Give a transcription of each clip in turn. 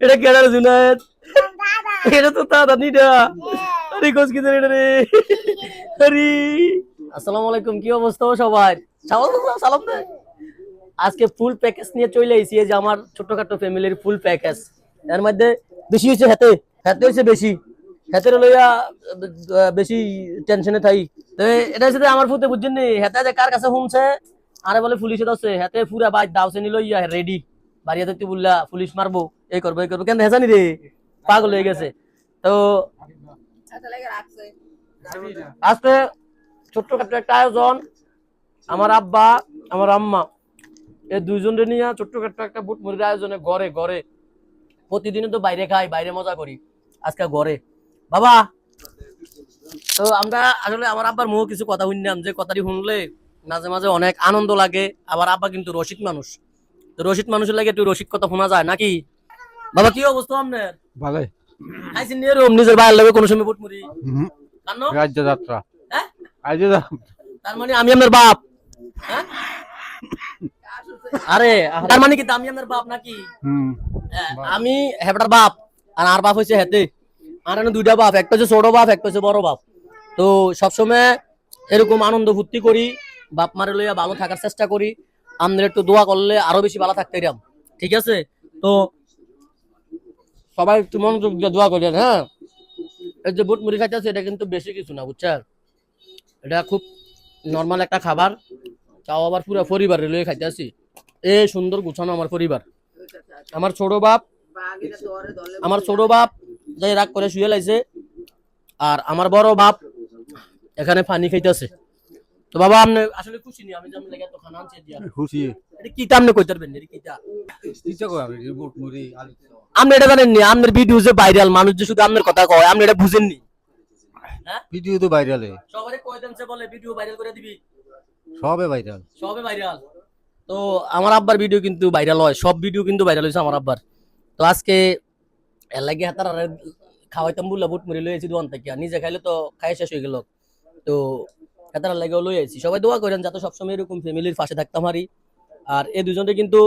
এটা কেডা রে জুনায়েদ? এটা তো দাদা নিডা। আরে কোস কি রে রে? আরে আসসালামু আলাইকুম, কি অবস্থা সবার? সালাম সালাম দে। আজকে ফুল প্যাকেজ নিয়ে চলে আইছি, এই যে আমার ছোটখাটো ফ্যামিলির ফুল প্যাকেজ। এর মধ্যে বেশি হইছে হাতে, হাতে হইছে বেশি, হাতের লইয়া বেশি টেনশনে থাই। তো এটা হচ্ছে আমার ফুতে বুঝছেন নি, হাতে যে কার কাছে হুমছে, আরে বলে পুলিশে দছে, হাতে পুরা বাই দাউছে নিল ইয়া রেডি। বাড়িতে তুই বললা পুলিশ মারবো, এই করবো কেন হেজানি রে, পাগল হয়ে গেছে। তো আজকে ছোট্টখাটো একটা আয়োজন, আমার আব্বা আমার আম্মা এই দুইজনের নিয়ে ছোট্টখাটো একটা বুট মুড়ির আয়োজনে ঘরে ঘরে। প্রতিদিনই তো বাইরে খাই, বাইরে মজা করি, আজকে ঘরে বাবা। তো আমরা আসলে আমার আব্বার মুখ কিছু কথা শুনলাম, যে কথাটি শুনলে মাঝে মাঝে অনেক আনন্দ লাগে। আবার আব্বা কিন্তু রসিক মানুষ, তো রসিক মানুষের লাগে একটু রসিক কথা শোনা যায় নাকি। বাবা কি অবস্থা আপনার? ভালো। খাইছেন নিয়ে রুম নিজের বাইরে লাগে কোনো সময় বুট মুড়ি? কেন? রাজ্য যাত্রা। হ্যাঁ, তার মানে আমি আপনার বাপ? হ্যাঁ, আরে তার মানে কি আমি আপনার বাপ নাকি? আমি হেবটার বাপ, আর বাপ হচ্ছে হেতে। আর দুইটা বাপ, একটা হচ্ছে ছোট বাপ, একটা হচ্ছে বড় বাপ। তো সবসময় এরকম আনন্দ ফুর্তি করি, বাপ মারে লইয়া ভালো থাকার চেষ্টা করি। আমাদের একটু দোয়া করলে আরো বেশি ভালো থাকতে পারতাম, ঠিক আছে? তো সবাই একটু মনোযোগ দিয়ে দোয়া করেন। হ্যাঁ, এই যে বুট মুড়ি খাইতেছে, এটা কিন্তু বেশি কিছু না বুঝছেন, এটা খুব নর্মাল একটা খাবার। তাও আবার পুরো পরিবারে লইয়া খাইতেছি। এই সুন্দর গুছানো আমার পরিবার। আমার ছোট বাপ যাই রাগ করে শুয়ে লাইছে, আর আমার বড় বাপ এখানে পানি খাইতেছে। তো বাবা আপনি আসলে খুশি নি আমি যে আপনি এত খানা আনছে দিয়া? খুশি। এটা কি আপনি কইতে পারবেন এটা কিটা? ইচ্ছা করে আমি বুট মুড়ি আলু। আপনি এটা জানেন নি, আপনার ভিডিও যে ভাইরাল, মানুষ যে শুধু আপনার কথা কয়, আপনি এটা বুঝেননি? হ্যাঁ, ভিডিও তো ভাইরালে। সবারে কই দেন সে বলে ভিডিও ভাইরাল করে দিবি, সবে ভাইরাল। সবে ভাইরাল। তো আমার আব্বার ভিডিও কিন্তু ভাইরাল হয়, সব ভিডিও কিন্তু ভাইরাল হইছে আমার আব্বার। তো আজকে এর লাগে হাতার খাওয়াইতাম বললা বুট মুড়ি লই আইছি দোকান থেকে, নিজে খাইলে তো খাই শেষ হয়ে গেল। তো হাতার লাগে লই আইছি। সবাই দোয়া করেন যাতে সবসময় এরকম ফ্যামিলির পাশে থাকতাম পারি। আর এই দুজনকে কিন্তু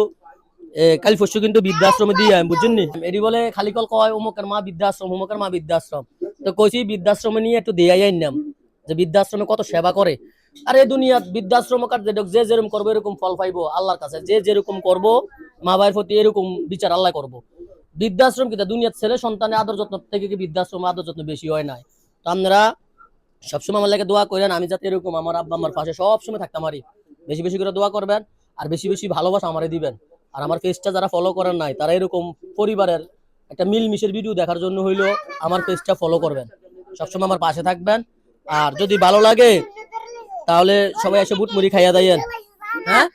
কাল পরশু কিন্তু বৃদ্ধাশ্রমে দিয়ে আমি বুঝছেন নি, এটি বলে খালি কল কয় অমুকের মা বৃদ্ধাশ্রম, অমুকের মা বৃদ্ধাশ্রম। তো কইছি বৃদ্ধাশ্রমে নিয়ে একটু দিয়ে আইনাম, যে বৃদ্ধাশ্রমে কত সেবা করে। আর এই দুনিয়া বৃদ্ধাশ্রম কার যে যেরকম করবো এরকম ফল পাইবো আল্লাহর কাছে, যে যেরকম করবো মা ভাইয়ের প্রতি এরকম বিচার আল্লাহ করবো। বৃদ্ধাশ্রম কি দুনিয়ার ছেলে সন্তানের আদর যত্ন থেকে কি বৃদ্ধাশ্রম আদর যত্ন বেশি হয় নাই? তো আপনারা সবসময় আমার লাগে দোয়া করেন, আমি যাতে এরকম আমার আব্বা আমার পাশে সবসময় থাকতাম পারি। বেশি বেশি করে দোয়া করবেন, আর বেশি বেশি ভালোবাসা আমারে দিবেন। আর আমার পেজটা যারা ফলো করেন নাই, তারা এরকম পরিবারের একটা মিলমিশের ভিডিও দেখার জন্য হইলো আমার পেজটা ফলো করবেন, সবসময় আমার পাশে থাকবেন। আর যদি ভালো লাগে তাহলে সবাই এসে বুট মুড়ি খাইয়া দেন। হ্যাঁ,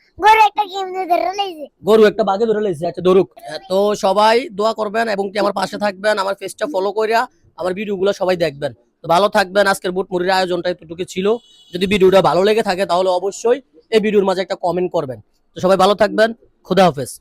গরু একটা বাগে ধরে লাইছে, আচ্ছা ধরুক। তো সবাই দোয়া করবেন এবং কি আমার পাশে থাকবেন, আমার পেজটা ফলো কইরা আমার ভিডিওগুলো সবাই দেখবেন। তো ভালো থাকবেন। আজকের বুট মুড়ির আয়োজনটা এতটুকু ছিল। যদি ভিডিওটা ভালো লেগে থাকে তাহলে অবশ্যই এই ভিডিওর মাঝে একটা কমেন্ট করবেন। তো সবাই ভালো থাকবেন, খুদা হাফেজ।